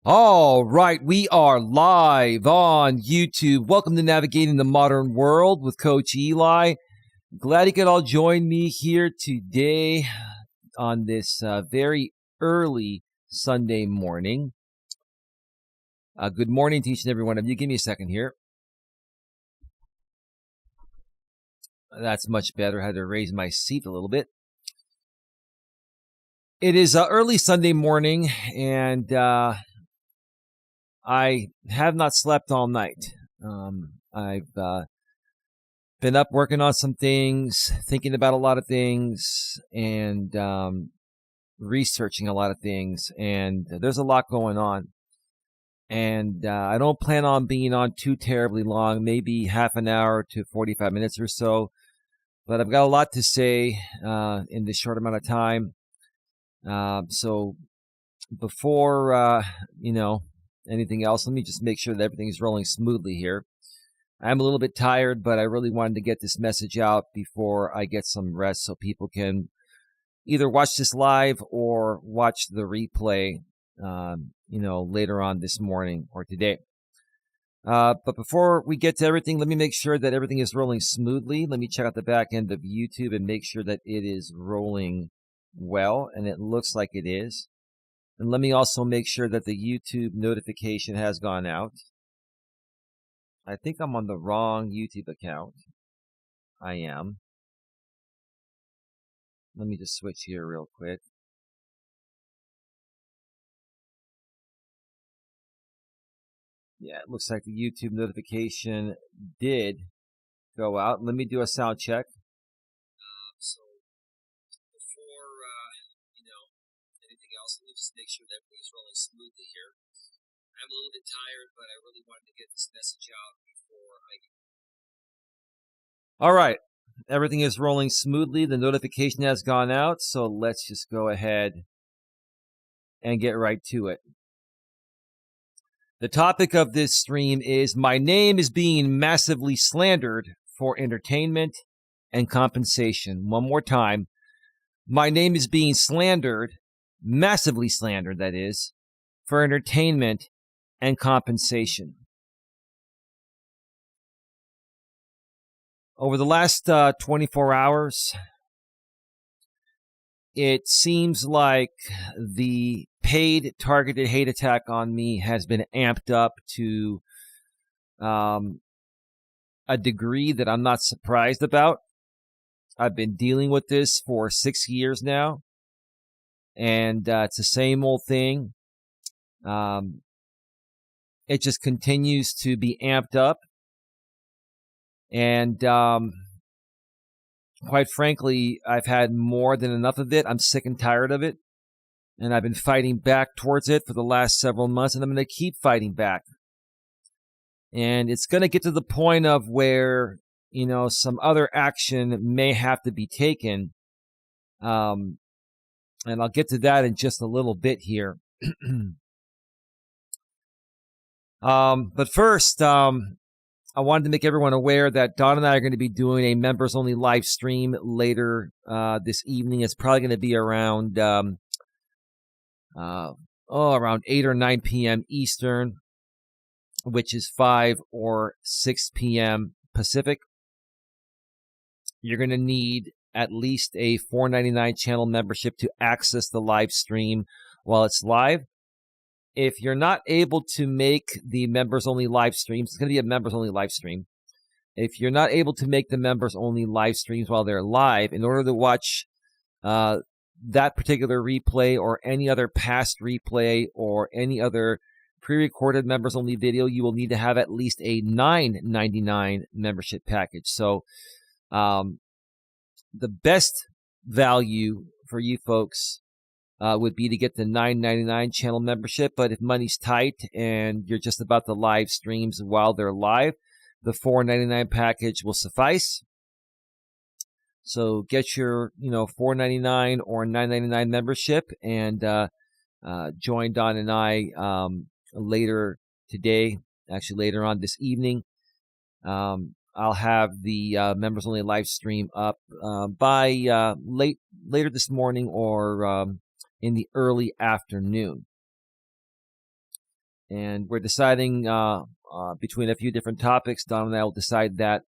All right, we are live on YouTube. Welcome to Navigating the Modern World with Coach Eli. Glad you could all join me here today on this very early Sunday morning. Good morning to each and every one of you. Give me a second here. That's much better. I had to raise my seat a little bit. It is early Sunday morning, and I have not slept all night. I've been up working on some things, thinking about a lot of things, and researching a lot of things. And there's a lot going on. And I don't plan on being on too terribly long, maybe half an hour to 45 minutes or so. But I've got a lot to say in this short amount of time. So before, anything else, let me just make sure that everything is rolling smoothly here. I'm a little bit tired, but I really wanted to get this message out before I get some rest so people can either watch this live or watch the replay, later on this morning or today. But before we get to everything, let me make sure that everything is rolling smoothly. Let me check out the back end of YouTube and make sure that it is rolling well, and it looks like it is. And let me also make sure that the YouTube notification has gone out. I think I'm on the wrong YouTube account. I am. Let me just switch here real quick. Yeah, it looks like the YouTube notification did go out. Let me do a sound check. So before, anything else, let me just make sure that everything's rolling smoothly here. I'm a little bit tired, but I really wanted to get this message out before All right. Everything is rolling smoothly. The notification has gone out, so let's just go ahead and get right to it. The topic of this stream is my name is being massively slandered for entertainment and compensation. One more time. My name is being slandered, massively slandered, that is, for entertainment and compensation. Over the last 24 hours, it seems like the paid targeted hate attack on me has been amped up to a degree that I'm not surprised about. I've been dealing with this for 6 years now, and it's the same old thing. It just continues to be amped up. And quite frankly, I've had more than enough of it. I'm sick and tired of it. And I've been fighting back towards it for the last several months, and I'm going to keep fighting back. And it's going to get to the point of where, some other action may have to be taken. And I'll get to that in just a little bit here. But first, I wanted to make everyone aware that Don and I are going to be doing a members-only live stream later this evening. It's probably going to be around around 8 or 9 p.m. Eastern, which is 5 or 6 p.m. Pacific. You're going to need at least a $4.99 channel membership to access the live stream while it's live. If you're not able to make the members-only live streams, it's going to be a members-only live stream. If you're not able to make the members-only live streams while they're live, in order to watch that particular replay or any other past replay or any other pre-recorded members-only video, you will need to have at least a $9.99 membership package. So the best value for you folks would be to get the $9.99 channel membership. But if money's tight and you're just about the live streams while they're live, the $4.99 package will suffice. So get your, $4.99 or $9.99 membership and join Don and I later today, actually later on this evening. I'll have the members only live stream up by later this morning or in the early afternoon. and we're deciding between a few different topics. Don and I will decide that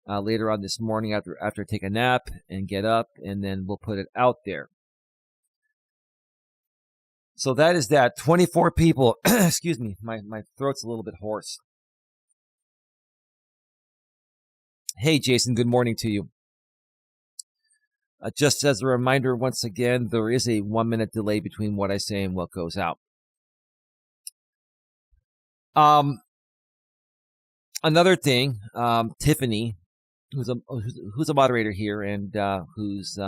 later on this morning after I take a nap and get up, and then we'll put it out there. So that is that. 24 people. Excuse me, my throat's a little bit hoarse. Hey, Jason, good morning to you. Just as a reminder, once again, there is a 1-minute delay between what I say and what goes out. Another thing, Tiffany, who's a moderator here and who's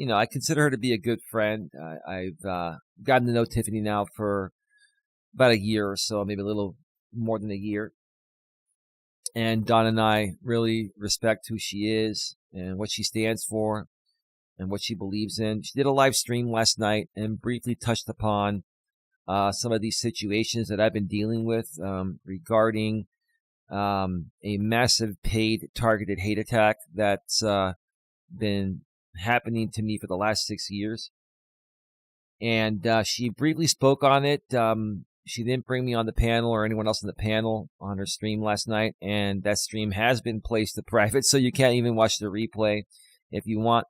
I consider her to be a good friend. I've gotten to know Tiffany now for about a year or so, maybe a little more than a year. And Don and I really respect who she is and what she stands for and what she believes in. She did a live stream last night and briefly touched upon some of these situations that I've been dealing with regarding a massive paid targeted hate attack that's been happening to me for the last 6 years. And she briefly spoke on it. She didn't bring me on the panel or anyone else on the panel on her stream last night. And that stream has been placed to private, so you can't even watch the replay if you want.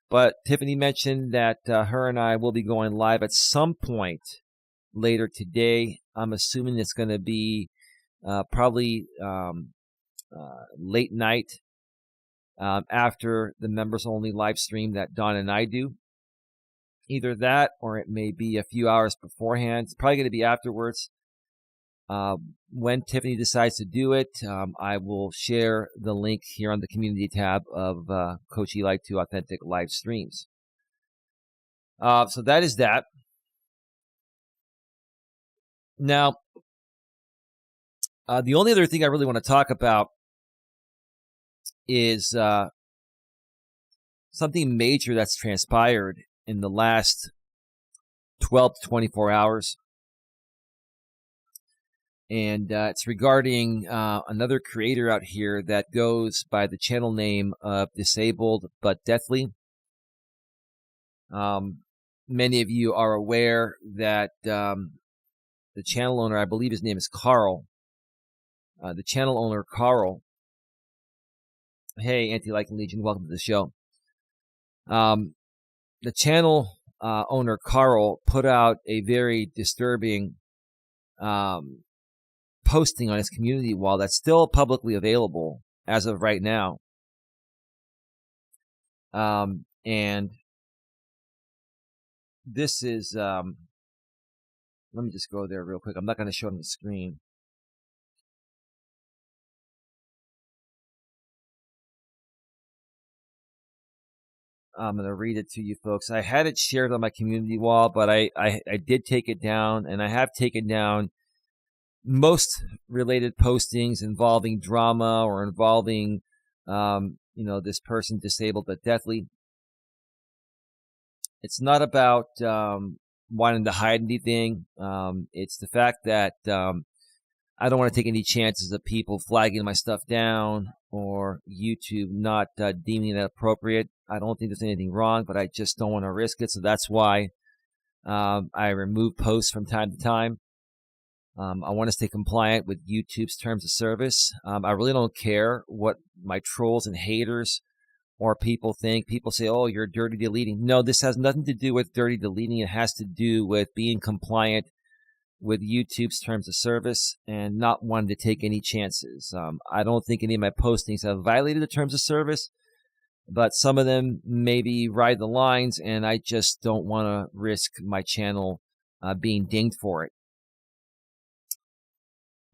But Tiffany mentioned that her and I will be going live at some point later today. I'm assuming it's going to be probably late night after the members only live stream that Don and I do. Either that or it may be a few hours beforehand. It's probably going to be afterwards. When Tiffany decides to do it, I will share the link here on the community tab of Coach Eli 2 Authentic live streams. So that is that. Now, the only other thing I really want to talk about is something major that's transpired in the last 12 to 24 hours. And it's regarding another creator out here that goes by the channel name of Disabled But Deathly. Many of you are aware that the channel owner, I believe his name is Carl. The channel owner, Carl. Hey, Anti-Liking Legion, welcome to the show. The channel owner, Carl, put out a very disturbing posting on his community wall that's still publicly available as of right now. And this is, let me just go there real quick. I'm not going to show it on the screen. I'm going to read it to you folks. I had it shared on my community wall, but I did take it down, and I have taken down most related postings involving drama or involving, this person disabled but deathly. It's not about wanting to hide anything. It's the fact that I don't want to take any chances of people flagging my stuff down or YouTube not deeming it appropriate. I don't think there's anything wrong, but I just don't want to risk it. So that's why I remove posts from time to time. I want to stay compliant with YouTube's terms of service. I really don't care what my trolls and haters or people think. People say, oh, you're dirty deleting. No, this has nothing to do with dirty deleting. It has to do with being compliant with YouTube's terms of service and not wanting to take any chances. I don't think any of my postings have violated the terms of service, but some of them maybe ride the lines, and I just don't want to risk my channel being dinged for it.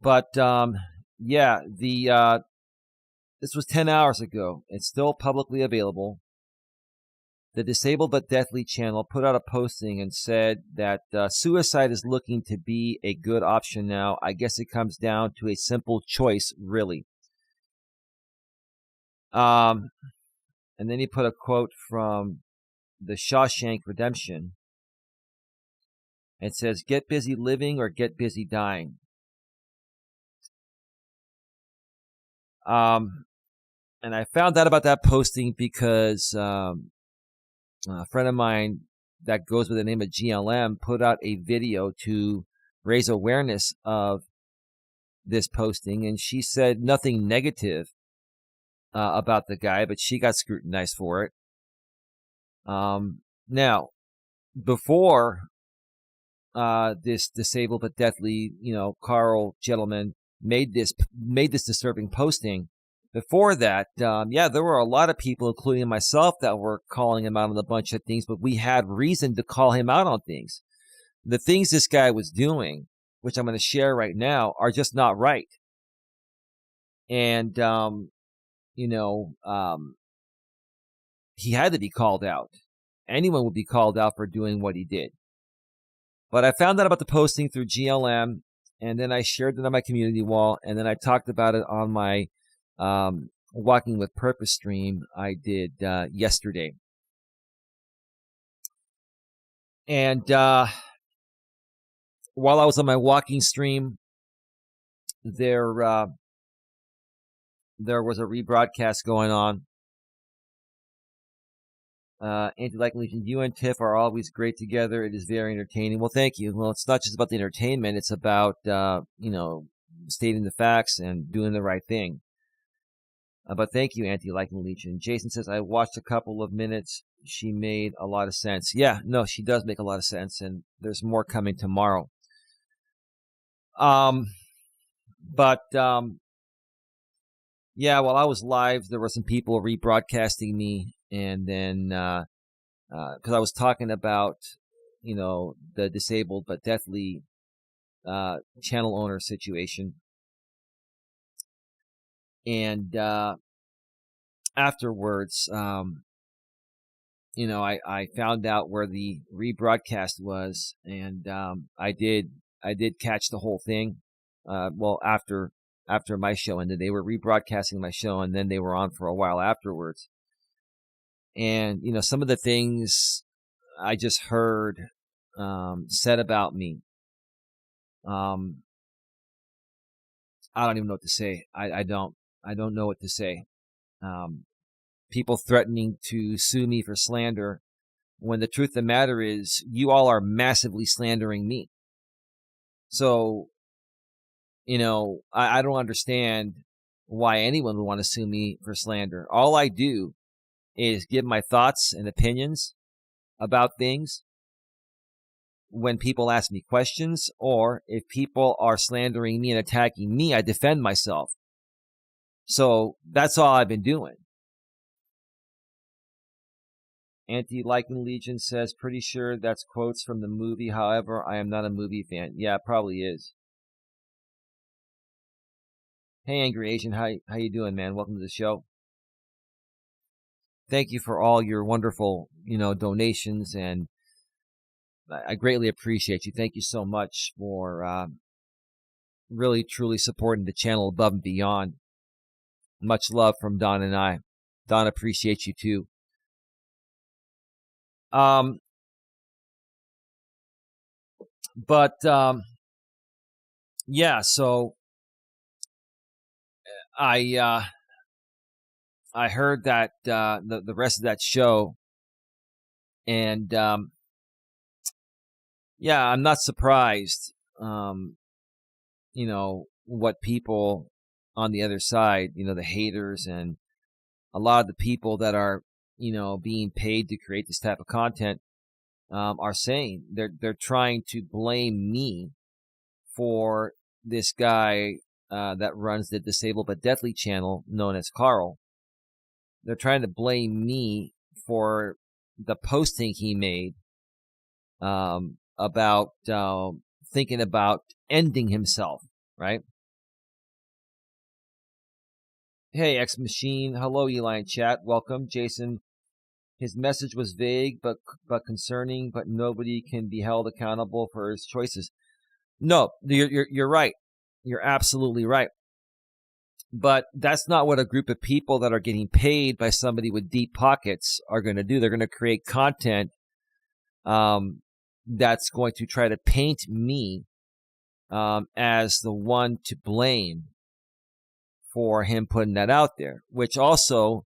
But this was 10 hours ago. It's still publicly available. The Disabled But Deathly channel put out a posting and said that suicide is looking to be a good option now. I guess it comes down to a simple choice, really. And then he put a quote from the Shawshank Redemption. It says, get busy living or get busy dying. And I found out about that posting because a friend of mine that goes with the name of GLM put out a video to raise awareness of this posting, and she said nothing negative about the guy, but she got scrutinized for it. Now, before this disabled but deathly, Carl gentleman made this disturbing posting. Before that, there were a lot of people, including myself, that were calling him out on a bunch of things, but we had reason to call him out on things. The things this guy was doing, which I'm going to share right now, are just not right. And, he had to be called out. Anyone would be called out for doing what he did. But I found out about the posting through GLM, and then I shared it on my community wall, and then I talked about it on my Walking with Purpose stream I did yesterday. And while I was on my walking stream, there was a rebroadcast going on. Anti-Liking Legion, you and Tiff are always great together. It is very entertaining. Well, thank you. Well, it's not just about the entertainment. It's about, stating the facts and doing the right thing. But thank you, Anti-Liking Legion. Jason says, I watched a couple of minutes. She made a lot of sense. Yeah, no, she does make a lot of sense, and there's more coming tomorrow. While I was live, there were some people rebroadcasting me, and then because I was talking about, the disabled but deathly channel owner situation. And afterwards, I found out where the rebroadcast was, and I did catch the whole thing. After my show ended, they were rebroadcasting my show, and then they were on for a while afterwards. And some of the things I just heard said about me, I don't even know what to say. I don't know what to say. People threatening to sue me for slander, when the truth of the matter is, you all are massively slandering me. So, I don't understand why anyone would want to sue me for slander. All I do is give my thoughts and opinions about things when people ask me questions, or if people are slandering me and attacking me, I defend myself. So that's all I've been doing. Anti-Liking Legion says, pretty sure that's quotes from the movie. However, I am not a movie fan. Yeah, it probably is. Hey, Angry Asian, how you doing, man? Welcome to the show. Thank you for all your wonderful, donations, and I greatly appreciate you. Thank you so much for really, truly supporting the channel above and beyond. Much love from Don and I. Don appreciates you too. So I heard that the rest of that show, and I'm not surprised. What people on the other side, the haters, and a lot of the people that are being paid to create this type of content are saying. They're trying to blame me for this guy that runs the Disabled but Deathly channel known as Carl. They're trying to blame me for the posting he made about thinking about ending himself, right? Hey, X Machine. Hello, Eli in chat. Welcome. Jason, his message was vague but concerning, but nobody can be held accountable for his choices. No, you're right. You're absolutely right. But that's not what a group of people that are getting paid by somebody with deep pockets are going to do. They're going to create content that's going to try to paint me as the one to blame for him putting that out there, which also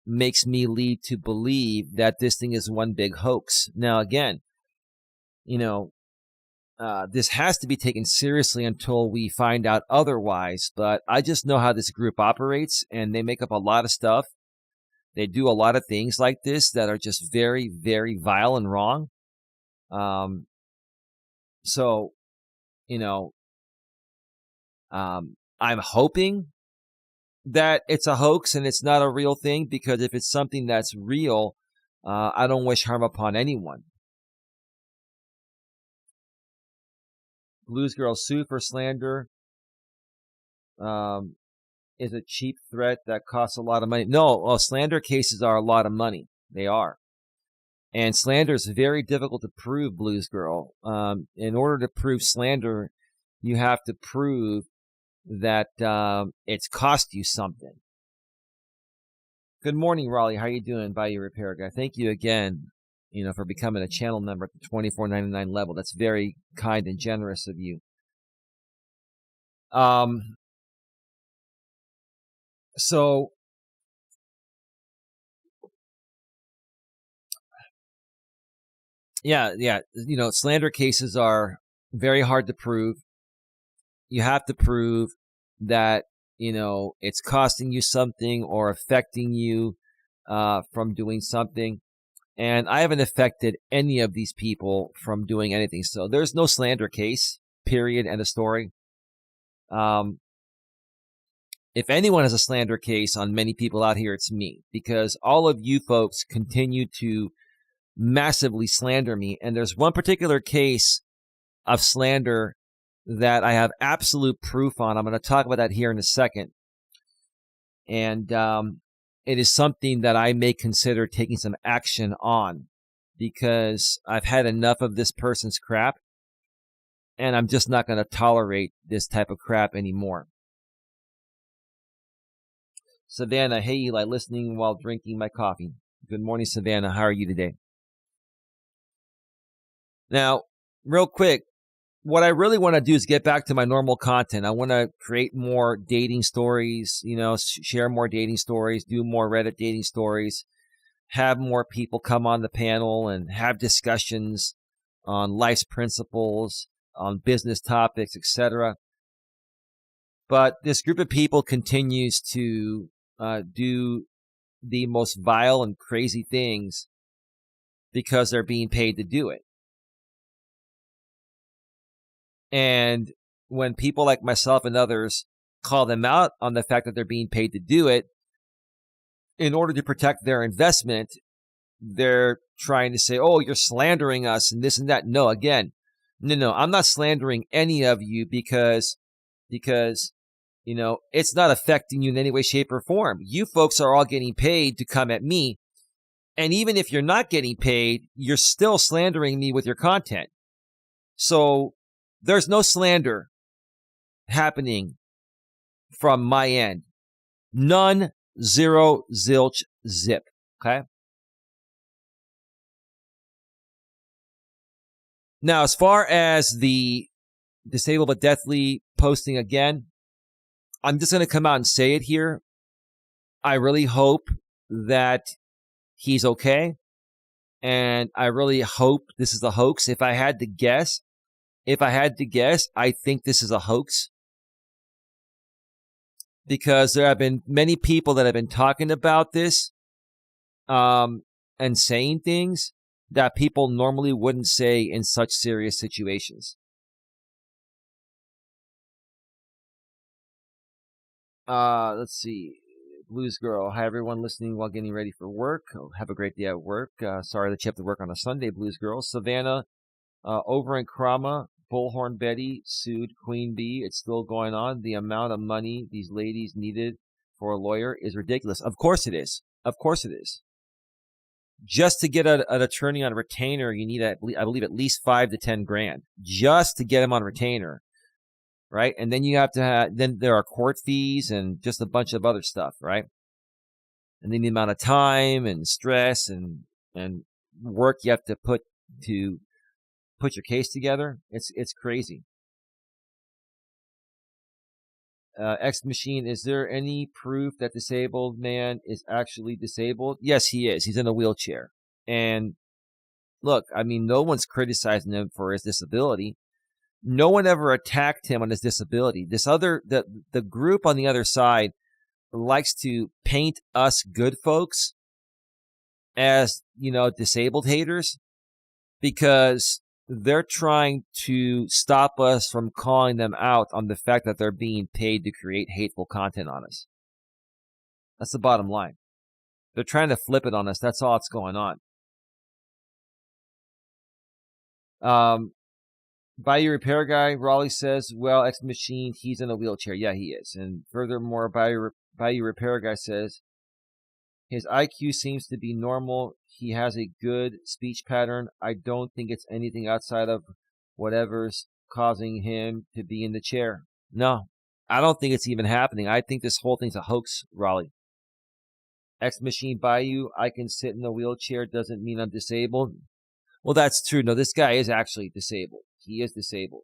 makes me lead to believe that this thing is one big hoax. Now, again, this has to be taken seriously until we find out otherwise. But I just know how this group operates, and they make up a lot of stuff. They do a lot of things like this that are just very, very vile and wrong. So, I'm hoping that it's a hoax and it's not a real thing, because if it's something that's real, I don't wish harm upon anyone. Blues Girl sue for slander is a cheap threat that costs a lot of money. No, slander cases are a lot of money. They are. And slander is very difficult to prove, Blues Girl. In order to prove slander, you have to prove that it's cost you something. Good morning, Raleigh. How you doing, Bayou Repair Guy? Thank you again, for becoming a channel member at the $24.99 level. That's very kind and generous of you. So yeah, slander cases are very hard to prove. You have to prove that, it's costing you something or affecting you from doing something. And I haven't affected any of these people from doing anything. So there's no slander case, period, end of story. If anyone has a slander case on many people out here, it's me, because all of you folks continue to massively slander me. And there's one particular case of slander that I have absolute proof on. I'm going to talk about that here in a second. And it is something that I may consider taking some action on, because I've had enough of this person's crap, and I'm just not going to tolerate this type of crap anymore. Savannah, hey Eli, listening while drinking my coffee. Good morning, Savannah. How are you today? Now, real quick, what I really want to do is get back to my normal content. I want to create more dating stories, share more dating stories, do more Reddit dating stories, have more people come on the panel and have discussions on life's principles, on business topics, etc. But this group of people continues to do the most vile and crazy things because they're being paid to do it. And when people like myself and others call them out on the fact that they're being paid to do it, in order to protect their investment, they're trying to say, oh, you're slandering us and this and that. No, again, no, I'm not slandering any of you because it's not affecting you in any way, shape, or form. You folks are all getting paid to come at me. And even if you're not getting paid, you're still slandering me with your content. So there's no slander happening from my end. None, zero, zilch, zip. Okay? Now, as far as the disabled but deathly posting again, I'm just going to come out and say it here. I really hope that he's okay. And I really hope this is a hoax. If I had to guess, I think this is a hoax. Because there have been many people that have been talking about this and saying things that people normally wouldn't say in such serious situations. Let's see. Blues Girl. Hi, everyone listening while getting ready for work. Have a great day at work. Sorry that you have to work on a Sunday, Blues Girl. Savannah, over in Krama, Bullhorn Betty sued Queen Bee. It's still going on. The amount of money these ladies needed for a lawyer is ridiculous. Of course it is. Of course it is. Just to get an attorney on retainer, you need, I believe, at least $5 to $10 grand just to get him on retainer. Right? And then you have to have, then there are court fees and just a bunch of other stuff, right? And then the amount of time and stress and work you have to put your case together. It's crazy. X Machine, is there any proof that disabled man is actually disabled? Yes, he is. He's in a wheelchair. And look, I mean, no one's criticizing him for his disability. No one ever attacked him on his disability. The group on the other side likes to paint us good folks as, disabled haters, because they're trying to stop us from calling them out on the fact that they're being paid to create hateful content on us. That's the bottom line. They're trying to flip it on us. That's all that's going on. Bayou Repair Guy, Raleigh says, well, X Machine, he's in a wheelchair. Yeah, he is. And furthermore, Bayou Repair Guy says, his IQ seems to be normal. He has a good speech pattern. I don't think it's anything outside of whatever's causing him to be in the chair. No, I don't think it's even happening. I think this whole thing's a hoax, Raleigh. X Machine Bayou, I can sit in a wheelchair doesn't mean I'm disabled. Well, that's true. No, this guy is actually disabled. He is disabled.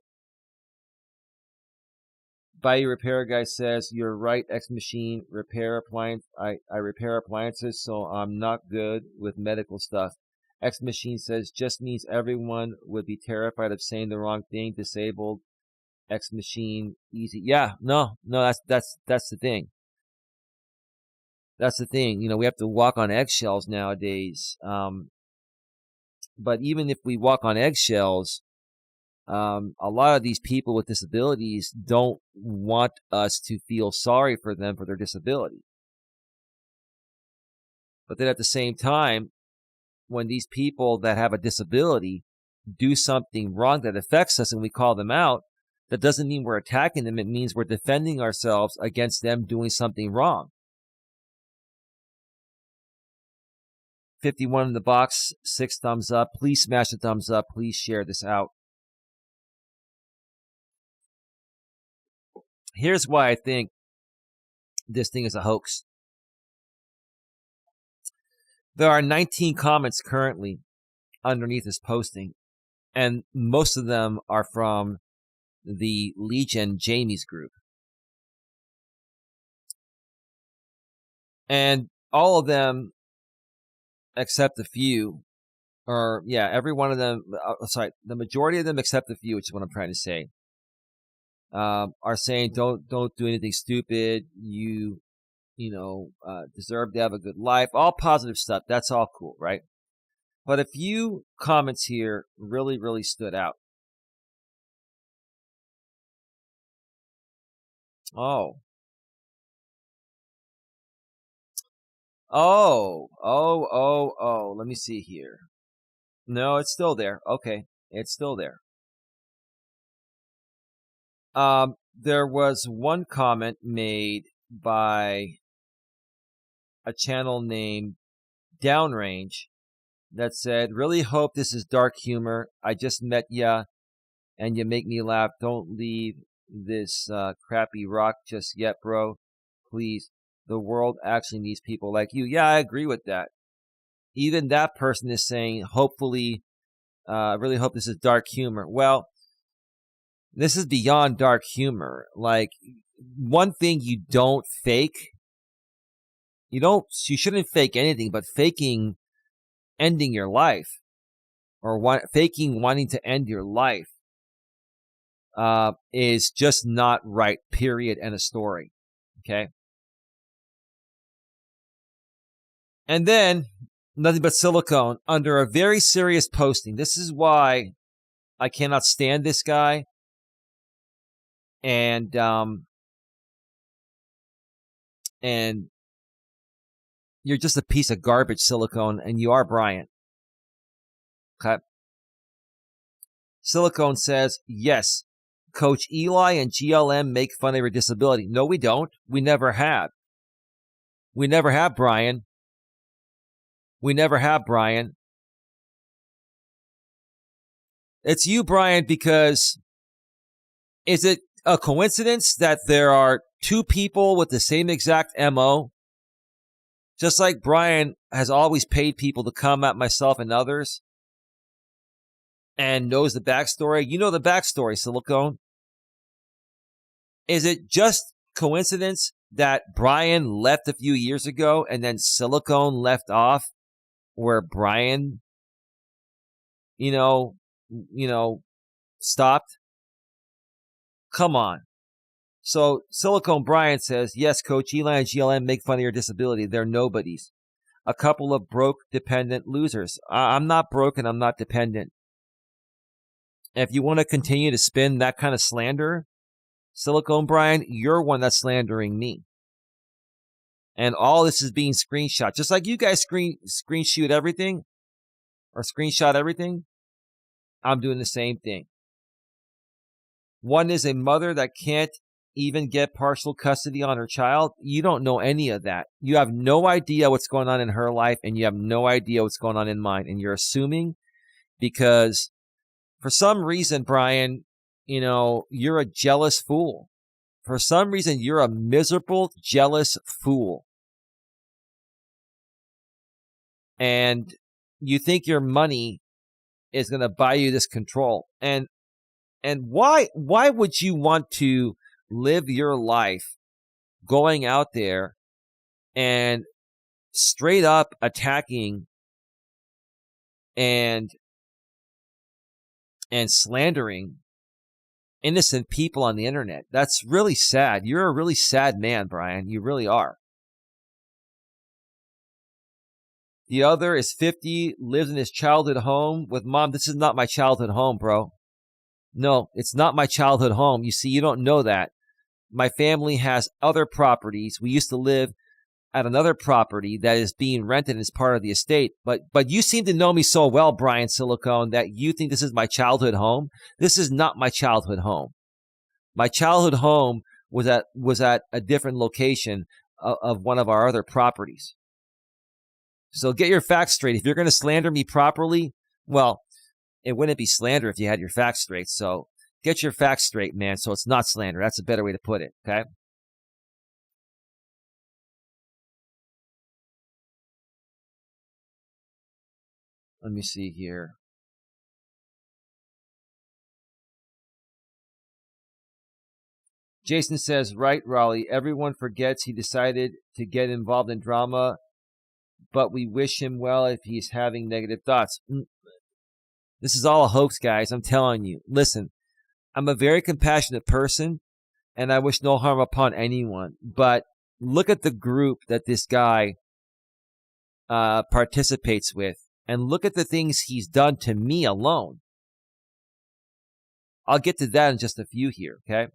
Bayou Repair Guy says, you're right, X Machine, repair appliance. I repair appliances, so I'm not good with medical stuff. X Machine says, just means everyone would be terrified of saying the wrong thing. Disabled. X Machine, easy. Yeah, no, that's the thing. That's the thing. We have to walk on eggshells nowadays. But even if we walk on eggshells, a lot of these people with disabilities don't want us to feel sorry for them for their disability. But then at the same time, when these people that have a disability do something wrong that affects us and we call them out, that doesn't mean we're attacking them. It means we're defending ourselves against them doing something wrong. 51 in the box, 6 thumbs up. Please smash the thumbs up. Please share this out. Here's why I think this thing is a hoax. There are 19 comments currently underneath this posting, and most of them are from the Legion Jamie's group. And all of them, except a few, every one of them, the majority of them except a few, which is what I'm trying to say, are saying don't do anything stupid. You deserve to have a good life. All positive stuff. That's all cool, right? But a few comments here really, really stood out. Oh. Let me see here. No, it's still there. Okay. It's still there. There was one comment made by a channel named Downrange that said, really hope this is dark humor. I just met ya and you make me laugh. Don't leave this crappy rock just yet, bro. Please. The world actually needs people like you. Yeah, I agree with that. Even that person is saying, hopefully, really hope this is dark humor. Well, this is beyond dark humor. Like, one thing you don't fake, you shouldn't fake anything, but faking ending your life or faking wanting to end your life is just not right, period, and a story. Okay? And then, nothing but silicone under a very serious posting. This is why I cannot stand this guy. And you're just a piece of garbage, silicone, and you are Brian. Okay. Silicone says, yes, Coach Eli and GLM make fun of your disability. No, we don't. We never have. We never have, Brian. We never have, Brian. It's you, Brian, because is it a coincidence that there are two people with the same exact MO? Just like Brian has always paid people to come at myself and others and knows the backstory. You know the backstory, Silicone. Is it just Coincidence that Brian left a few years ago and then Silicone left off where Brian, stopped? Come on. So Silicone Brian says, yes, Coach Eli and GLM make fun of your disability. They're nobodies. A couple of broke, dependent losers. I'm not broke and I'm not dependent. If you want to continue to spin that kind of slander, Silicone Brian, you're one that's slandering me. And all this is being screenshot. Just like you guys screenshot everything, I'm doing the same thing. One is a mother that can't even get partial custody on her child. You don't know any of that. You have no idea what's going on in her life, and you have no idea what's going on in mine. And you're assuming because for some reason, Brian, you're a jealous fool. For some reason, you're a miserable, jealous fool. And you think your money is going to buy you this control. And why would you want to live your life going out there and straight up attacking and slandering innocent people on the internet? That's really sad. You're a really sad man, Brian. You really are. The other is 50, lives in his childhood home with mom. This is not my childhood home, bro. No, it's not my childhood home. You see, you don't know that. My family has other properties. We used to live at another property that is being rented as part of the estate. But you seem to know me so well, Brian Silicone, that you think this is my childhood home. This is not my childhood home. My childhood home was at a different location of one of our other properties. So get your facts straight. If you're going to slander me properly, well, it wouldn't be slander if you had your facts straight. So get your facts straight, man, so it's not slander. That's a better way to put it, okay? Let me see here. Jason says, right, Raleigh, everyone forgets he decided to get involved in drama, but we wish him well if he's having negative thoughts. This is all a hoax, guys. I'm telling you. Listen, I'm a very compassionate person, and I wish no harm upon anyone. But look at the group that this guy participates with, and look at the things he's done to me alone. I'll get to that in just a few here, okay?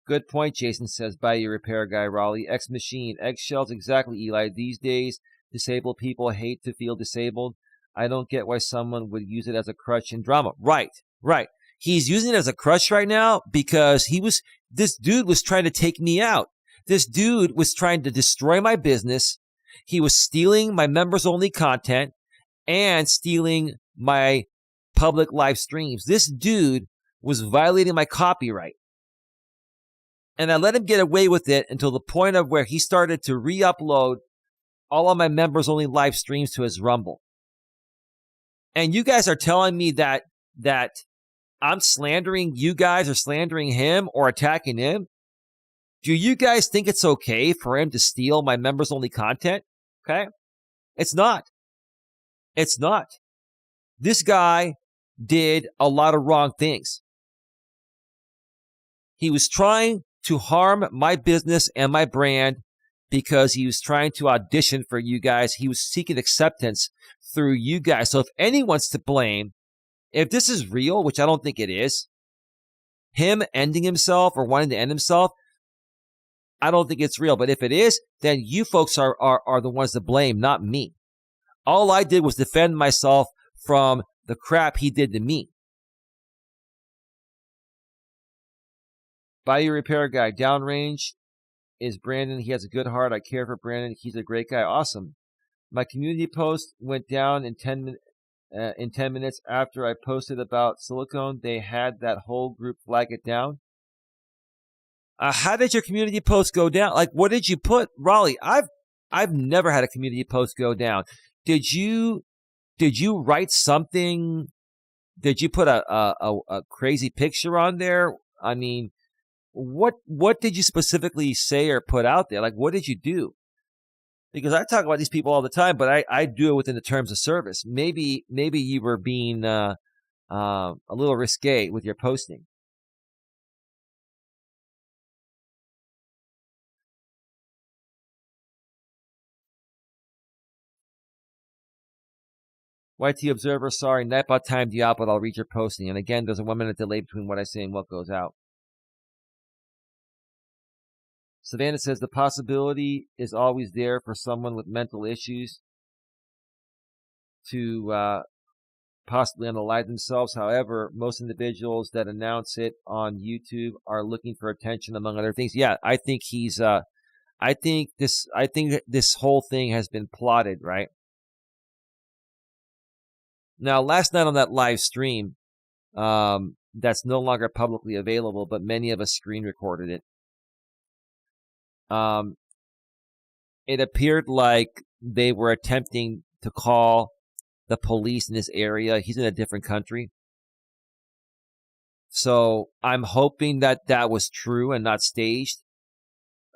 Good point, Jason says, by your repair guy, Raleigh. X machine, eggshells, exactly, Eli. These days, disabled people hate to feel disabled. I don't get why someone would use it as a crutch in drama. Right. He's using it as a crutch right now because this dude was trying to take me out. This dude was trying to destroy my business. He was stealing my members-only content and stealing my public live streams. This dude was violating my copyright. And I let him get away with it until the point of where he started to re-upload all of my members-only live streams to his Rumble. And you guys are telling me that I'm slandering you guys or slandering him or attacking him? Do you guys think it's okay for him to steal my members-only content? Okay? It's not. It's not. This guy did a lot of wrong things. He was trying to harm my business and my brand because he was trying to audition for you guys. He was seeking acceptance through you guys. So if anyone's to blame, if this is real, which I don't think it is, him ending himself or wanting to end himself, I don't think it's real. But if it is, then you folks are the ones to blame, not me. All I did was defend myself from the crap he did to me. Buy your repair guy. Downrange is Brandon. He has a good heart. I care for Brandon. He's a great guy. Awesome. My community post went down in 10 minutes after I posted about silicone. They had that whole group flag it down. How did your community post go down? Like, what did you put, Raleigh? I've never had a community post go down. Did you write something? Did you put a crazy picture on there? I mean, what did you specifically say or put out there? Like, what did you do? Because I talk about these people all the time, but I do it within the terms of service. Maybe you were being a little risque with your posting. YT Observer, sorry, Nightbot timed you out, but I'll read your posting. And again, there's a 1 minute delay between what I say and what goes out. Savannah says the possibility is always there for someone with mental issues to possibly unalive themselves. However, most individuals that announce it on YouTube are looking for attention, among other things. Yeah, I think he's. I think this whole thing has been plotted, right? Now, last night on that live stream, that's no longer publicly available, but many of us screen recorded it. It appeared like they were attempting to call the police in this area. He's in a different country. So I'm hoping that was true and not staged.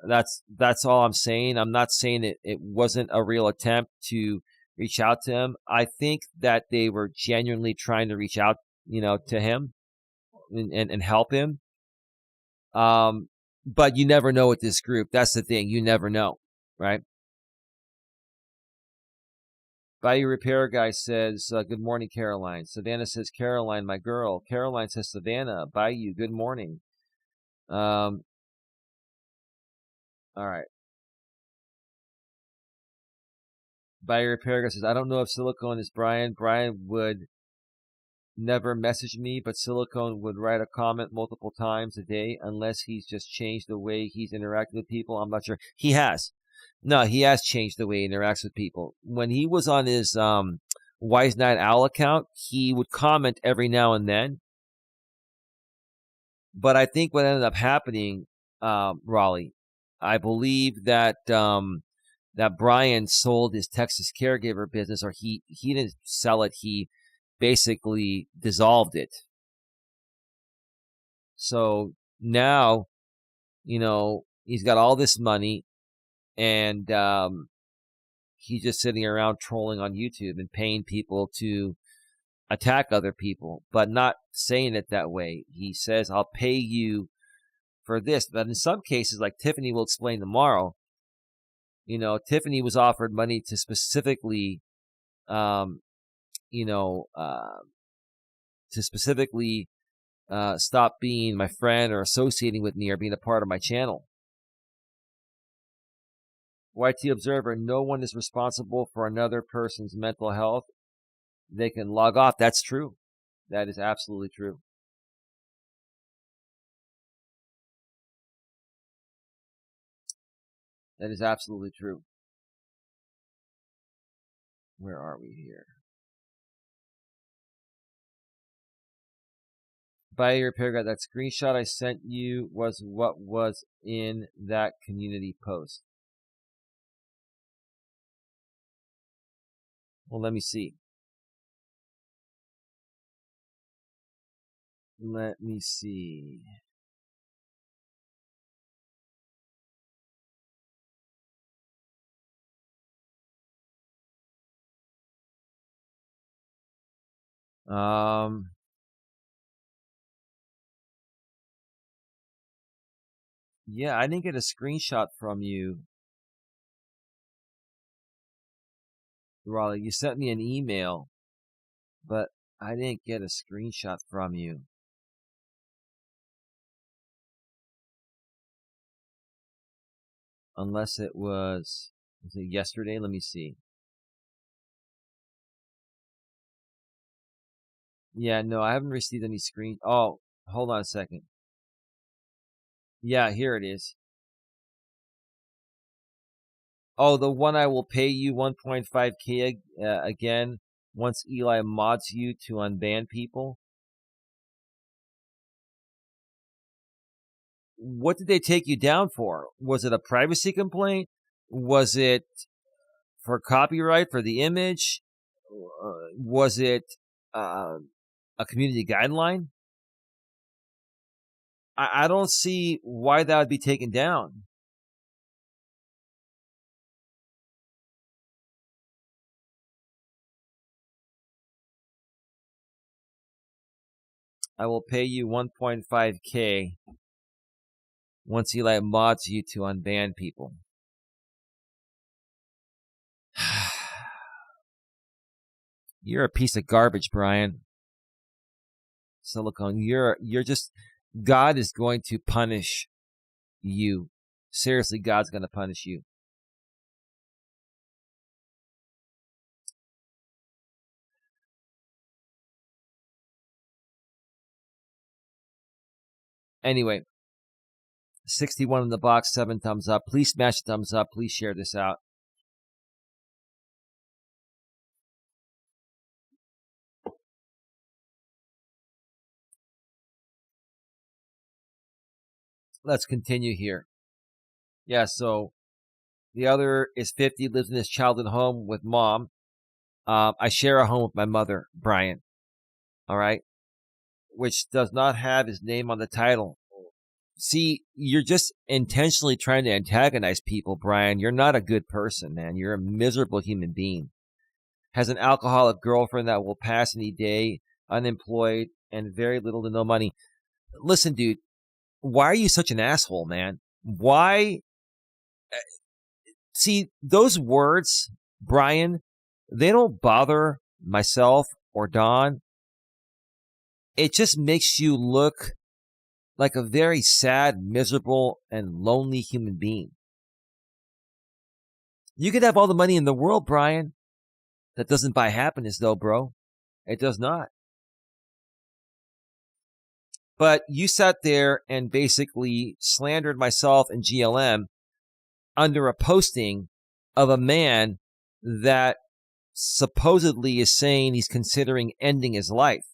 That's all I'm saying. I'm not saying it wasn't a real attempt to reach out to him. I think that they were genuinely trying to reach out, to him and help him. But you never know with this group. That's the thing. You never know, right? Bayou Repair Guy says, good morning, Caroline. Savannah says, Caroline, my girl. Caroline says, Savannah. Bayou, good morning. All right. Bayou Repair Guy says, I don't know if Silicone is Brian. Brian would never message me, but Silicone would write a comment multiple times a day unless he's just changed the way he's interacting with people. I'm not sure. He has. No, he has changed the way he interacts with people. When he was on his Wise Night Owl account, he would comment every now and then. But I think what ended up happening, Raleigh, I believe that that Brian sold his Texas caregiver business, or he didn't sell it. He basically dissolved it. So now, he's got all this money, and he's just sitting around trolling on YouTube and paying people to attack other people, but not saying it that way. He says, I'll pay you for this. But in some cases, like Tiffany will explain tomorrow, Tiffany was offered money to specifically, stop being my friend or associating with me or being a part of my channel. YT Observer, no one is responsible for another person's mental health. They can log off. That's true. That is absolutely true. That is absolutely true. Where are we here? By your paragraph, that screenshot I sent you was what was in that community post. Well, let me see. Let me see. Yeah, I didn't get a screenshot from you, Raleigh. You sent me an email, but I didn't get a screenshot from you. Unless it was it yesterday? Let me see. Yeah, no, I haven't received any screen. Oh, hold on a second. Yeah, here it is. Oh, the one I will pay you 1.5K again once Eli mods you to unban people. What did they take you down for? Was it a privacy complaint? Was it for copyright for the image? Was it a community guideline? I don't see why that would be taken down. I will pay you 1.5K once Eli mods you to unban people. You're a piece of garbage, Brian. Silicone, you're just, God is going to punish you. Seriously, God's going to punish you. Anyway, 61 in the box, 7 thumbs up. Please smash the thumbs up. Please share this out. Let's continue here. Yeah, so the other is 50, lives in his childhood home with mom. I share a home with my mother, Brian. All right? Which does not have his name on the title. See, you're just intentionally trying to antagonize people, Brian. You're not a good person, man. You're a miserable human being. Has an alcoholic girlfriend that will pass any day, unemployed, and very little to no money. Listen, dude, why are you such an asshole, man? Why? See, those words, Brian, they don't bother myself or Don. It just makes you look like a very sad, miserable, and lonely human being. You could have all the money in the world, Brian. That doesn't buy happiness, though, bro. It does not. But you sat there and basically slandered myself and GLM under a posting of a man that supposedly is saying he's considering ending his life.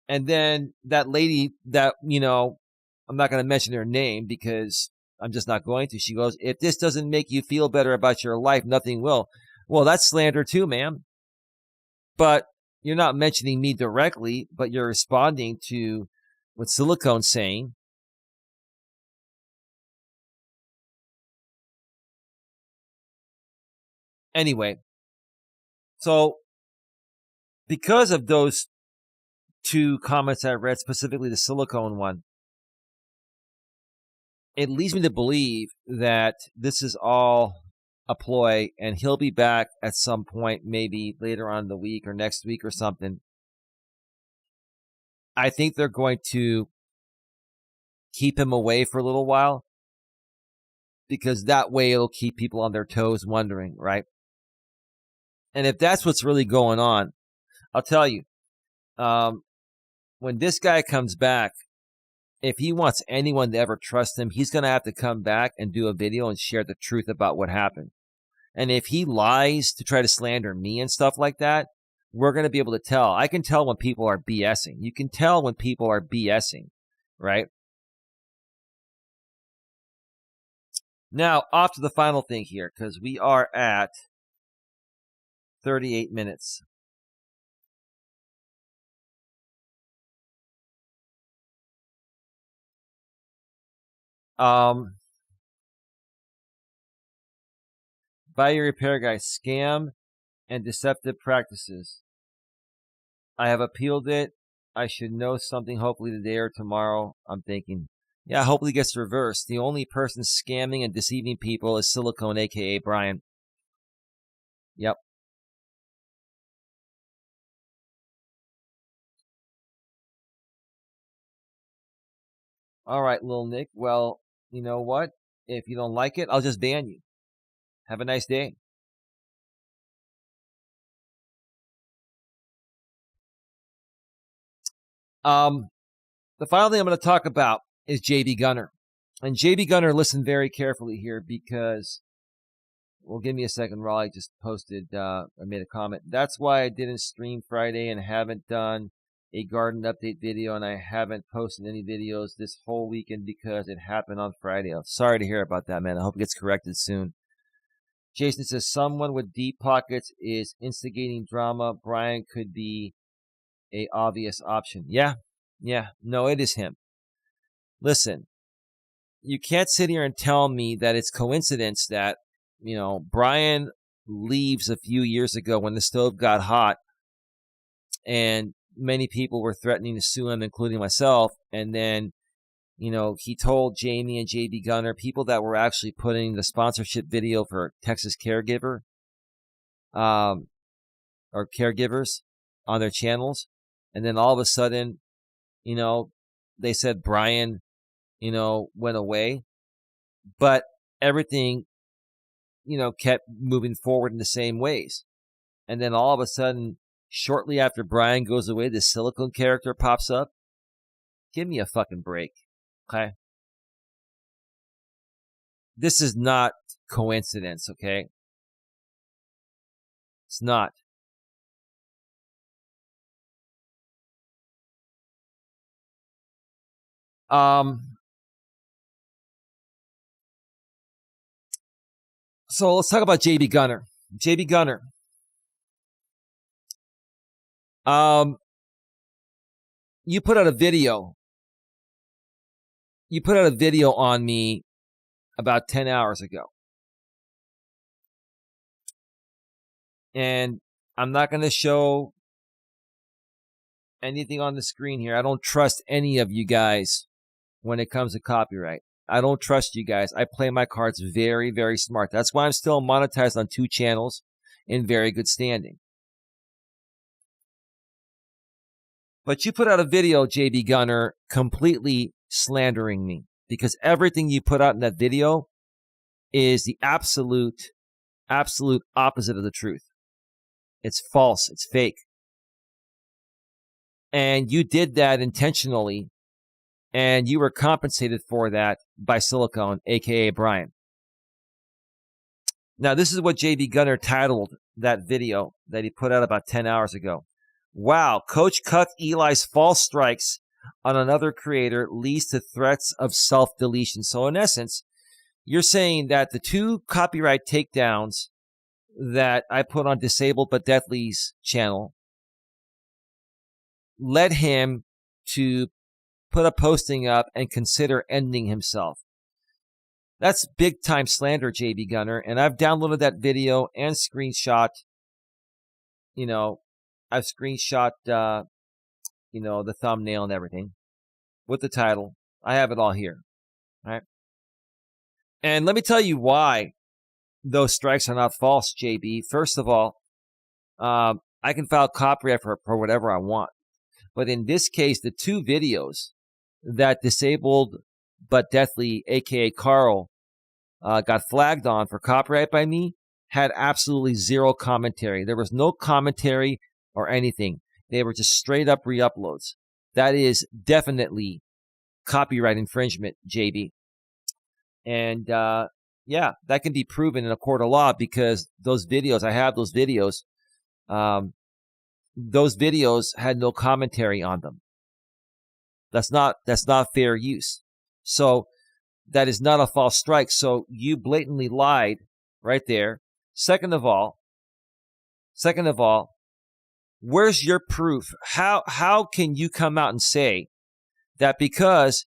And then that lady that, I'm not going to mention her name because I'm just not going to. She goes, if this doesn't make you feel better about your life, nothing will. Well, that's slander too, ma'am. But you're not mentioning me directly, but you're responding to what Silicone's saying. Anyway, so because of those 2 comments I read, specifically the Silicone one, it leads me to believe that this is all a ploy and he'll be back at some point, maybe later on in the week or next week or something. I think they're going to keep him away for a little while because that way it'll keep people on their toes wondering, right? And if that's what's really going on, I'll tell you, when this guy comes back, if he wants anyone to ever trust him, he's going to have to come back and do a video and share the truth about what happened. And if he lies to try to slander me and stuff like that, we're going to be able to tell. I can tell when people are BSing. You can tell when people are BSing, right? Now, off to the final thing here, because we are at 38 minutes. Buy your repair guy, scam and deceptive practices. I have appealed it. I should know something hopefully today or tomorrow. I'm thinking, yeah, hopefully it gets reversed. The only person scamming and deceiving people is Silicone, aka Brian. Yep. All right, little Nick. Well, you know what? If you don't like it, I'll just ban you. Have a nice day. The final thing I'm going to talk about is JB Gunner. And JB Gunner, listen very carefully here because, well, give me a second. Raleigh just posted, I made a comment. That's why I didn't stream Friday and haven't done a garden update video, and I haven't posted any videos this whole weekend because it happened on Friday. I'm sorry to hear about that, man. I hope it gets corrected soon. Jason says someone with deep pockets is instigating drama. Brian could be a obvious option. Yeah. No, it is him. Listen, you can't sit here and tell me that it's coincidence that, Brian leaves a few years ago when the stove got hot and many people were threatening to sue him, including myself. And then, he told Jamie and JB Gunner, people that were actually putting the sponsorship video for Texas Caregiver, or caregivers on their channels. And then all of a sudden, they said Brian, went away, but everything, kept moving forward in the same ways. And then all of a sudden, shortly after Brian goes away, this silicone character pops up. Give me a fucking break. Okay. This is not coincidence. Okay. It's not. So let's talk about JB Gunner. JB Gunner. You put out a video. You put out a video on me about 10 hours ago. And I'm not going to show anything on the screen here. I don't trust any of you guys when it comes to copyright. I don't trust you guys. I play my cards very, very smart. That's why I'm still monetized on 2 channels in very good standing. But you put out a video, JB Gunner, completely slandering me, because everything you put out in that video is the absolute opposite of the truth. It's false. It's fake. And you did that intentionally, and you were compensated for that by Silicone, a.k.a. Brian. Now, this is what JB Gunner titled that video that he put out about 10 hours ago. Wow, Coach Eli's false strikes on another creator leads to threats of self-deletion. So in essence, you're saying that the 2 copyright takedowns that I put on Disabled But Deathly's channel led him to put a posting up and consider ending himself. That's big time slander, JB Gunner. And I've downloaded that video and screenshot, I've screenshot, the thumbnail and everything with the title. I have it all here. All right. And let me tell you why those strikes are not false, JB. First of all, I can file copyright for whatever I want. But in this case, the 2 videos that Disabled But Deathly, a.k.a. Carl, got flagged on for copyright by me had absolutely zero commentary. There was no commentary or anything. They were just straight up re-uploads. That is definitely copyright infringement, JB. And that can be proven in a court of law, because those videos, I have those videos. Those videos had no commentary on them. That's not fair use. So that is not a false strike. So you blatantly lied right there. Second of all, where's your proof? How can you come out and say that because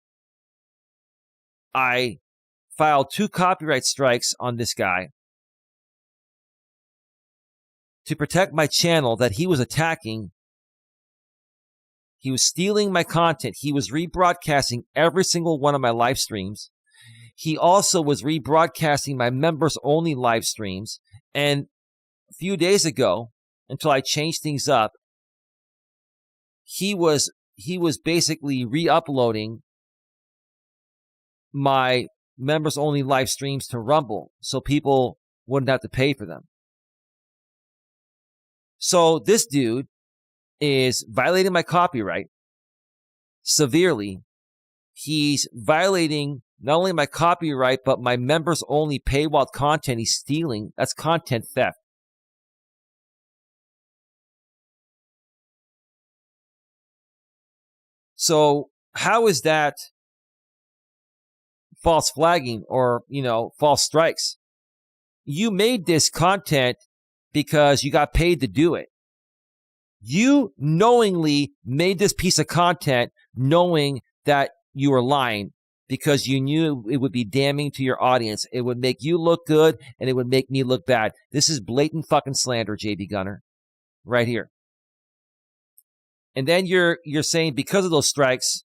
I filed 2 copyright strikes on this guy to protect my channel that he was attacking? He was stealing my content. He was rebroadcasting every single one of my live streams. He also was rebroadcasting my members only live streams. And a few days ago, until I changed things up, he was basically re-uploading my members only live streams to Rumble so people wouldn't have to pay for them. So this dude is violating my copyright severely. He's violating not only my copyright, but my members only paywall content he's stealing. That's content theft. So how is that false flagging or, false strikes? You made this content because you got paid to do it. You knowingly made this piece of content knowing that you were lying because you knew it would be damning to your audience. It would make you look good and it would make me look bad. This is blatant fucking slander, JB Gunner, right here. And then you're saying because of those strikes,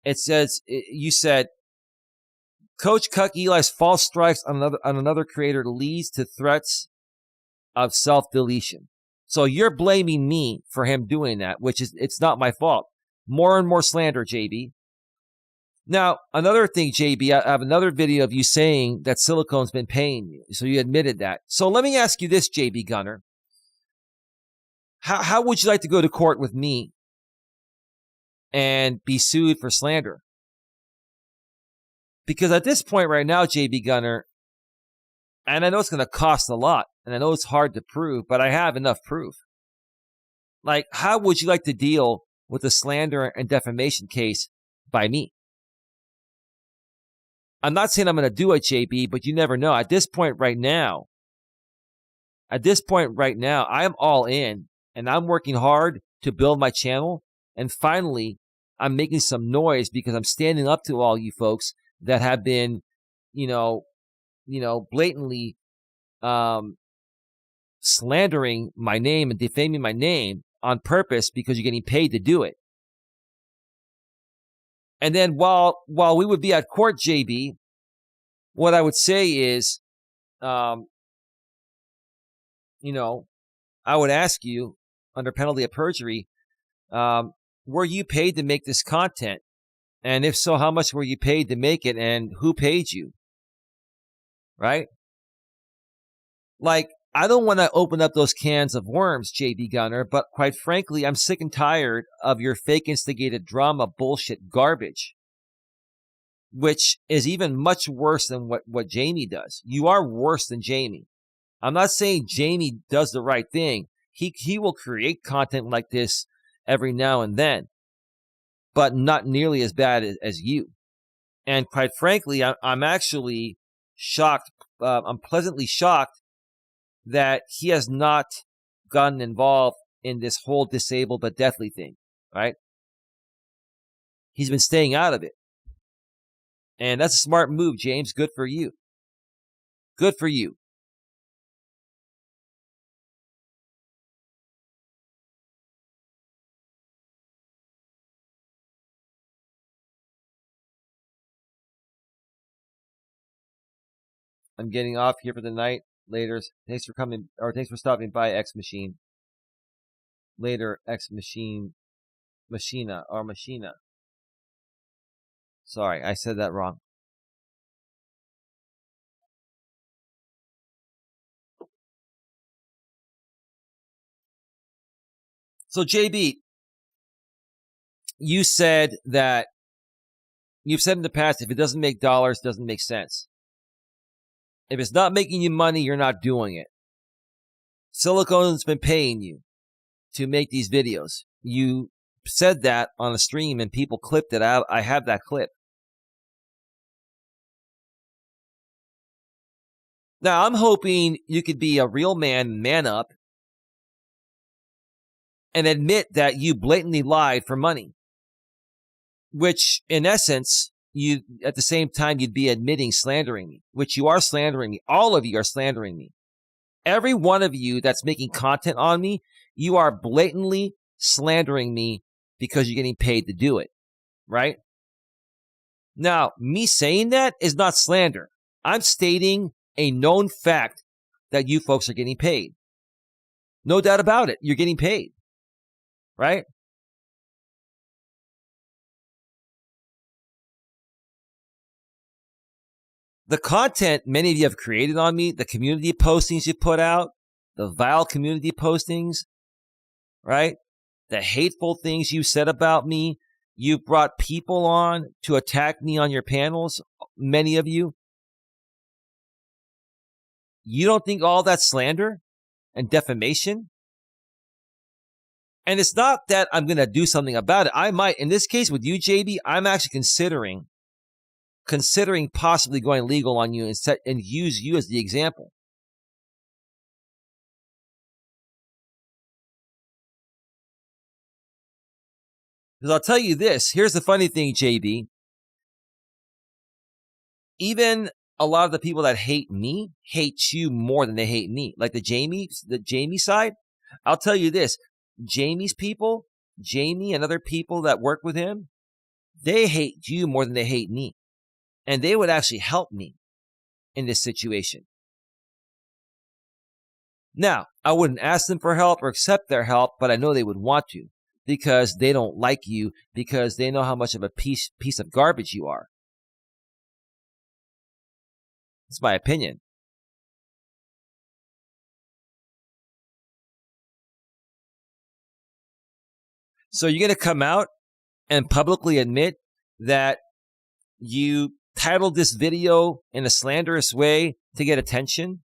you said, Coach Eli's false strikes on another creator leads to threats of self-deletion. So you're blaming me for him doing that, which is, it's not my fault. More and more slander, JB. Now, another thing, JB, I have another video of you saying that silicone's been paying you. So you admitted that. So let me ask you this, JB Gunner. How would you like to go to court with me and be sued for slander? Because at this point right now, JB Gunner, and I know it's going to cost a lot, and I know it's hard to prove, but I have enough proof. Like, how would you like to deal with a slander and defamation case by me? I'm not saying I'm going to do it, JB, but you never know. At this point right now, I am all in, and I'm working hard to build my channel. And finally, I'm making some noise because I'm standing up to all you folks that have been, blatantly slandering my name and defaming my name on purpose because you're getting paid to do it. And then while we would be at court, JB, what I would say is, I would ask you under penalty of perjury, were you paid to make this content? And if so, how much were you paid to make it and who paid you? Right? Like, I don't want to open up those cans of worms, JB Gunner, but quite frankly, I'm sick and tired of your fake instigated drama bullshit garbage, which is even much worse than what Jamie does. You are worse than Jamie. I'm not saying Jamie does the right thing. He will create content like this every now and then, but not nearly as bad as you. And quite frankly, I'm actually shocked. I'm pleasantly shocked that he has not gotten involved in this whole disabled but deathly thing, right? He's been staying out of it. And that's a smart move, James. Good for you. Good for you. I'm getting off here for the night. Later. Thanks for stopping by, X Machine. Later, X Machine. Machina. Sorry, I said that wrong. So, JB, you've said in the past, if it doesn't make dollars, it doesn't make sense. If it's not making you money, you're not doing it. Silicone's been paying you to make these videos. You said that on a stream and people clipped it out. I have that clip. Now, I'm hoping you could be a real man up, and admit that you blatantly lied for money. Which, in essence, you at the same time, you'd be admitting slandering me, which you are slandering me. All of you are slandering me. Every one of you that's making content on me, you are blatantly slandering me because you're getting paid to do it, right? Now, me saying that is not slander. I'm stating a known fact that you folks are getting paid. No doubt about it. You're getting paid, right? The content many of you have created on me, the community postings you put out, the vile community postings, right? The hateful things you said about me. You've brought people on to attack me on your panels, many of you. You don't think all that's slander and defamation? And it's not that I'm going to do something about it. I might, in this case with you, JB, I'm actually considering possibly going legal on you and use you as the example. Because I'll tell you this. Here's the funny thing, JB. Even a lot of the people that hate me hate you more than they hate me. Like the Jamie side. I'll tell you this. Jamie's people, Jamie and other people that work with him, they hate you more than they hate me. And they would actually help me in this situation. Now, I wouldn't ask them for help or accept their help, but I know they would want to because they don't like you, because they know how much of a piece of garbage you are. That's my opinion. So you're going to come out and publicly admit that you titled this video in a slanderous way to get attention?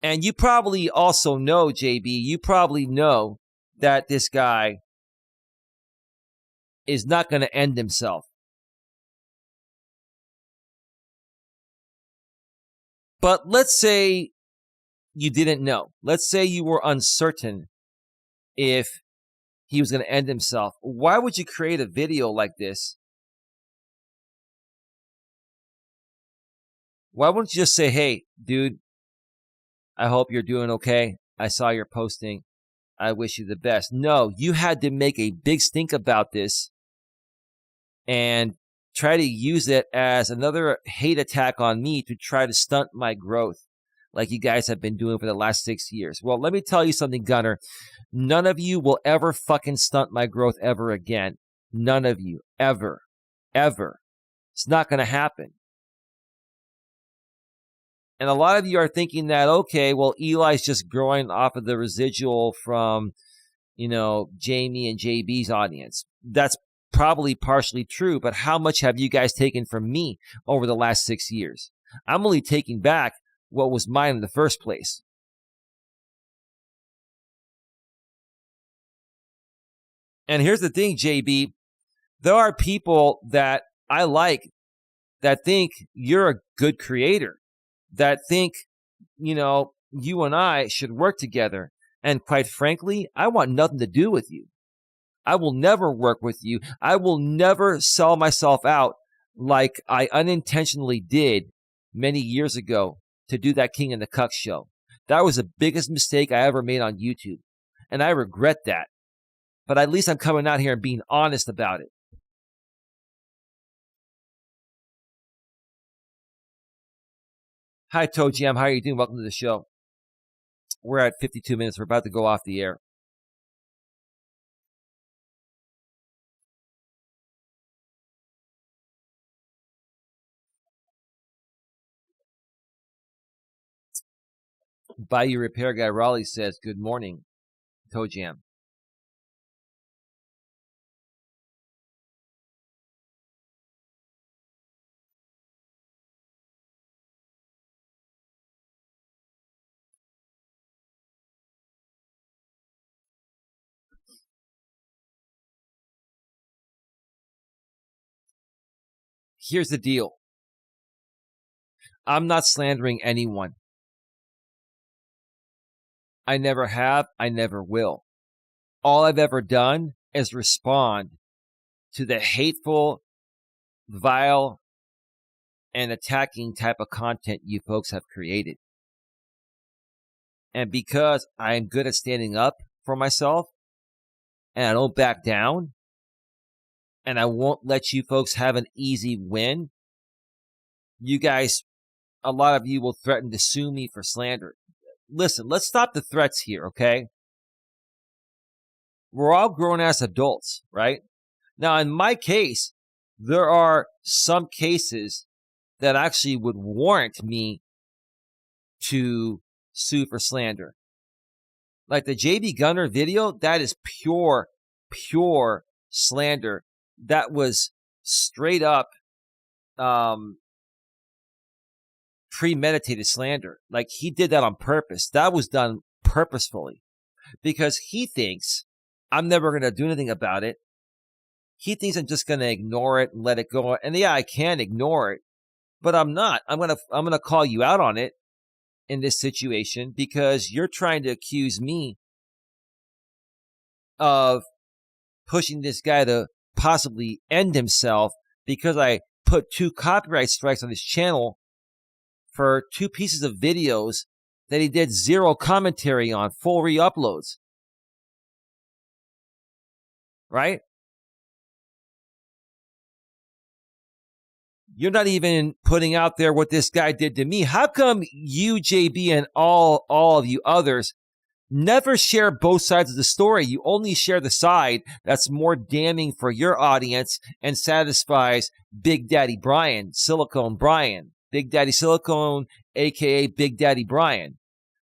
And you probably also know, JB, you probably know that this guy is not going to end himself. But let's say you didn't know. Let's say you were uncertain if he was going to end himself. Why would you create a video like this? Why wouldn't you just say, hey, dude, I hope you're doing okay. I saw your posting. I wish you the best. No, you had to make a big stink about this and try to use it as another hate attack on me to try to stunt my growth like you guys have been doing for the last 6 years. Well, let me tell you something, Gunner. None of you will ever fucking stunt my growth ever again. None of you. Ever. Ever. It's not going to happen. And a lot of you are thinking that, okay, well, Eli's just growing off of the residual from, Jamie and JB's audience. That's probably partially true, but how much have you guys taken from me over the last 6 years? I'm only taking back what was mine in the first place. And here's the thing, JB. There are people that I like that think you're a good creator, that think, you and I should work together. And quite frankly, I want nothing to do with you. I will never work with you. I will never sell myself out like I unintentionally did many years ago to do that King and the Cuck show. That was the biggest mistake I ever made on YouTube. And I regret that. But at least I'm coming out here and being honest about it. Hi, Toe Jam. How are you doing? Welcome to the show. We're at 52 minutes. We're about to go off the air. Bayou Repair Guy Raleigh says, good morning, Toe Jam. Here's the deal. I'm not slandering anyone. I never have. I never will. All I've ever done is respond to the hateful, vile, and attacking type of content you folks have created. And because I'm good at standing up for myself, and I don't back down, and I won't let you folks have an easy win, you guys, a lot of you will threaten to sue me for slander. Listen, let's stop the threats here, okay? We're all grown-ass adults, right? Now, in my case, there are some cases that actually would warrant me to sue for slander. Like the JB Gunner video, that is pure slander. That was straight up premeditated slander. Like he did that on purpose. That was done purposefully because he thinks I'm never going to do anything about it. He thinks I'm just going to ignore it and let it go. And yeah, I can ignore it, but I'm not. I'm going to call you out on it in this situation because you're trying to accuse me of pushing this guy to possibly end himself because I put 2 copyright strikes on his channel for 2 pieces of videos that he did 0 commentary on, full re-uploads. Right? You're not even putting out there what this guy did to me. How come you, JB, and all of you others never share both sides of the story? You only share the side that's more damning for your audience and satisfies Big Daddy Brian, Silicone Brian, Big Daddy Silicone, aka Big Daddy Brian.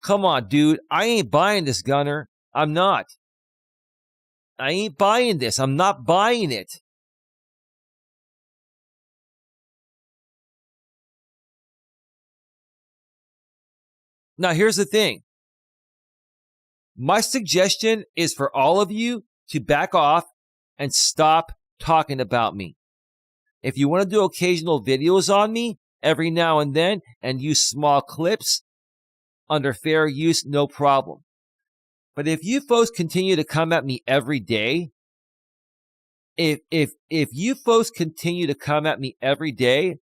Come on, dude. I ain't buying this, Gunner. I'm not. I ain't buying this. I'm not buying it. Now, here's the thing. My suggestion is for all of you to back off and stop talking about me. If you want to do occasional videos on me every now and then and use small clips under fair use, no problem. But if you folks continue to come at me every day, if you folks continue to come at me every day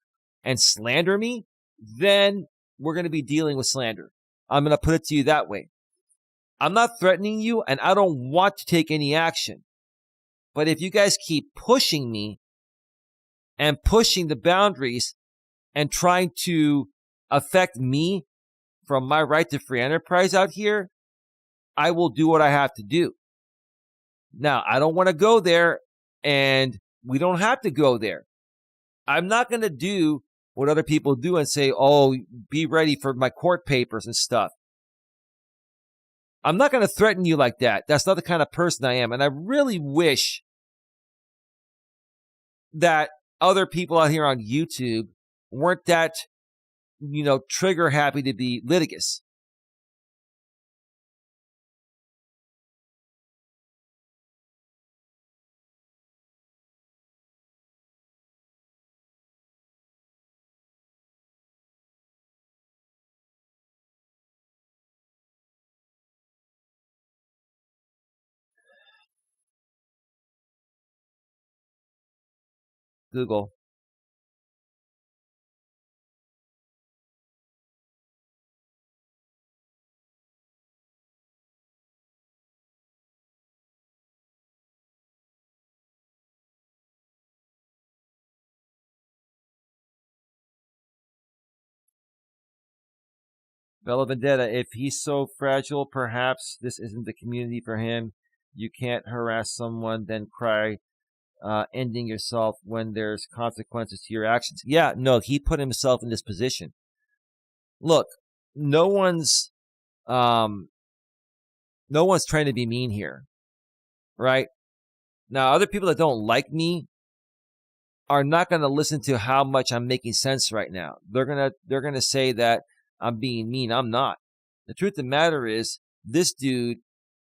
and slander me, then we're going to be dealing with slander. I'm going to put it to you that way. I'm not threatening you, and I don't want to take any action. But if you guys keep pushing me and pushing the boundaries and trying to affect me from my right to free enterprise out here, I will do what I have to do. Now, I don't want to go there, and we don't have to go there. I'm not going to do what other people do and say, oh, be ready for my court papers and stuff. I'm not going to threaten you like that. That's not the kind of person I am. And I really wish that other people out here on YouTube weren't that, trigger happy to be litigious. Google. Bella Vendetta, if he's so fragile, perhaps this isn't the community for him. You can't harass someone, then cry, ending yourself when there's consequences to your actions. Yeah, no, he put himself in this position. Look, no one's trying to be mean here, right? Now, other people that don't like me are not going to listen to how much I'm making sense right now. They're gonna say that I'm being mean. I'm not. The truth of the matter is, this dude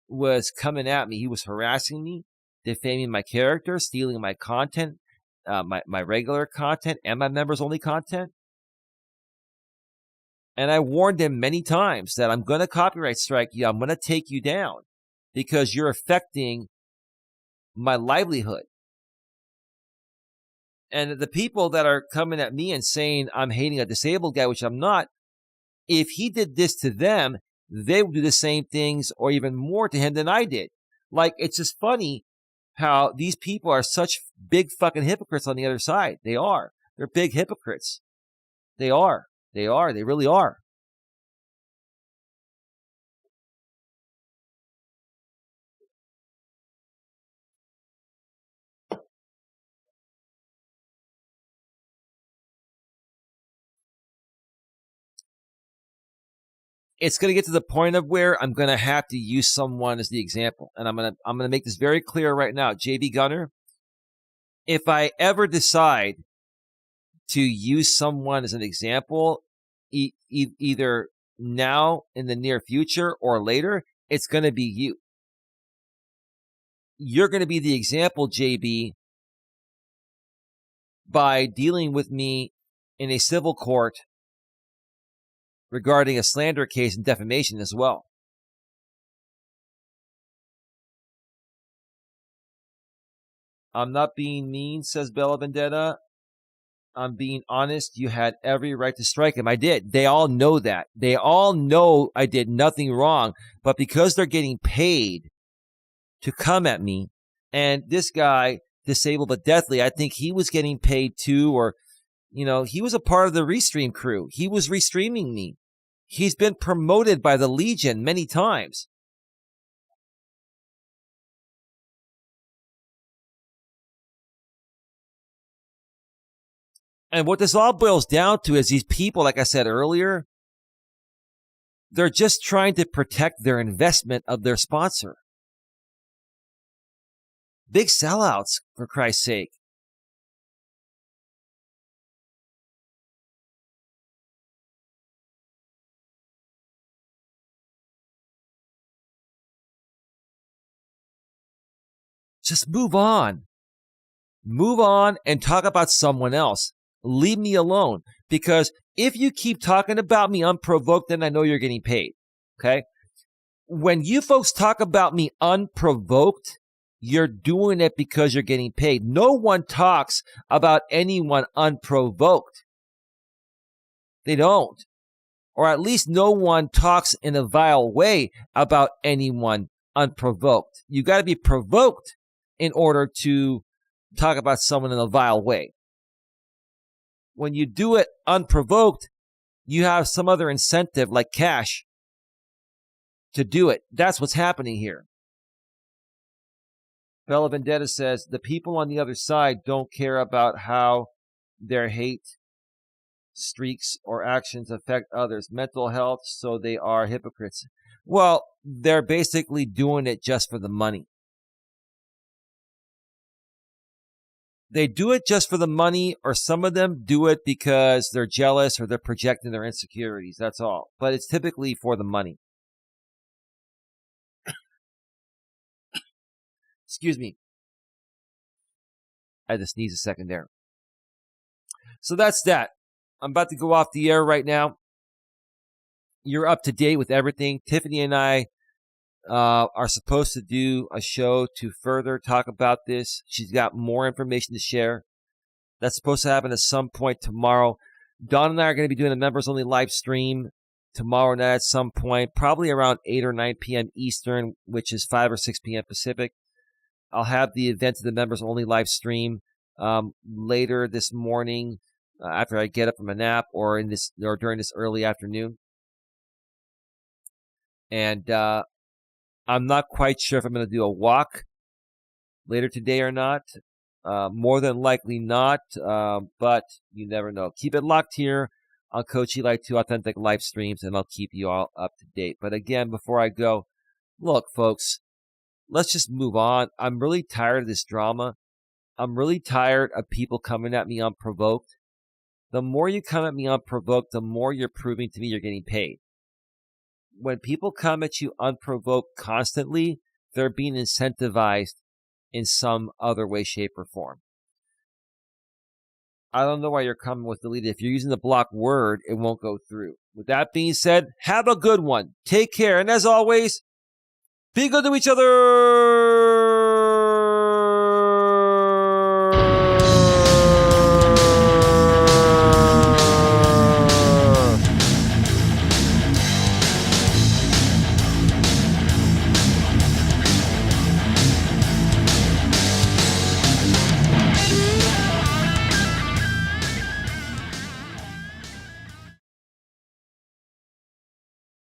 was coming at me. He was harassing me, defaming my character, stealing my content, my regular content, and my members only content. And I warned him many times that I'm going to copyright strike you. I'm going to take you down because you're affecting my livelihood. And the people that are coming at me and saying I'm hating a disabled guy, which I'm not, if he did this to them, they would do the same things or even more to him than I did. Like, it's just funny how these people are such big fucking hypocrites on the other side. They are. They're big hypocrites. They are. They are. They really are. It's going to get to the point of where I'm going to have to use someone as the example. And I'm going to make this very clear right now. JB Gunner, if I ever decide to use someone as an example, either now in the near future or later, it's going to be you. You're going to be the example, JB, by dealing with me in a civil court regarding a slander case and defamation as well. I'm not being mean, says Bella Vendetta. I'm being honest. You had every right to strike him. I did. They all know that. They all know I did nothing wrong. But because they're getting paid to come at me, and this guy, Disabled but Deathly, I think he was getting paid too, or, he was a part of the Restream crew. He was restreaming me. He's been promoted by the Legion many times. And what this all boils down to is these people, like I said earlier, they're just trying to protect their investment of their sponsor. Big sellouts, for Christ's sake. Just move on. Move on and talk about someone else. Leave me alone. Because if you keep talking about me unprovoked, then I know you're getting paid. Okay? When you folks talk about me unprovoked, you're doing it because you're getting paid. No one talks about anyone unprovoked. They don't. Or at least no one talks in a vile way about anyone unprovoked. You got to be provoked in order to talk about someone in a vile way. When you do it unprovoked, you have some other incentive like cash to do it. That's what's happening here. Bella Vendetta says, the people on the other side don't care about how their hate streaks or actions affect others' mental health, so they are hypocrites. Well, they're basically doing it just for the money. They do it just for the money, or some of them do it because they're jealous or they're projecting their insecurities. That's all. But it's typically for the money. Excuse me. I had to sneeze a second there. So that's that. I'm about to go off the air right now. You're up to date with everything. Tiffany and I are supposed to do a show to further talk about this. She's got more information to share. That's supposed to happen at some point tomorrow. Dawn and I are going to be doing a members-only live stream tomorrow night at some point, probably around 8 or 9 p.m. Eastern, which is 5 or 6 p.m. Pacific. I'll have the event of the members-only live stream later this morning after I get up from a nap, or during this early afternoon. And I'm not quite sure if I'm going to do a walk later today or not. More than likely not, but you never know. Keep it locked here on Coach Eli 2 Authentic Live Streams, and I'll keep you all up to date. But again, before I go, look, folks, let's just move on. I'm really tired of this drama. I'm really tired of people coming at me unprovoked. The more you come at me unprovoked, the more you're proving to me you're getting paid. When people come at you unprovoked constantly, they're being incentivized in some other way, shape, or form. I don't know why you're coming with deleted. If you're using the block word, it won't go through. With that being said, have a good one. Take care. And as always, be good to each other.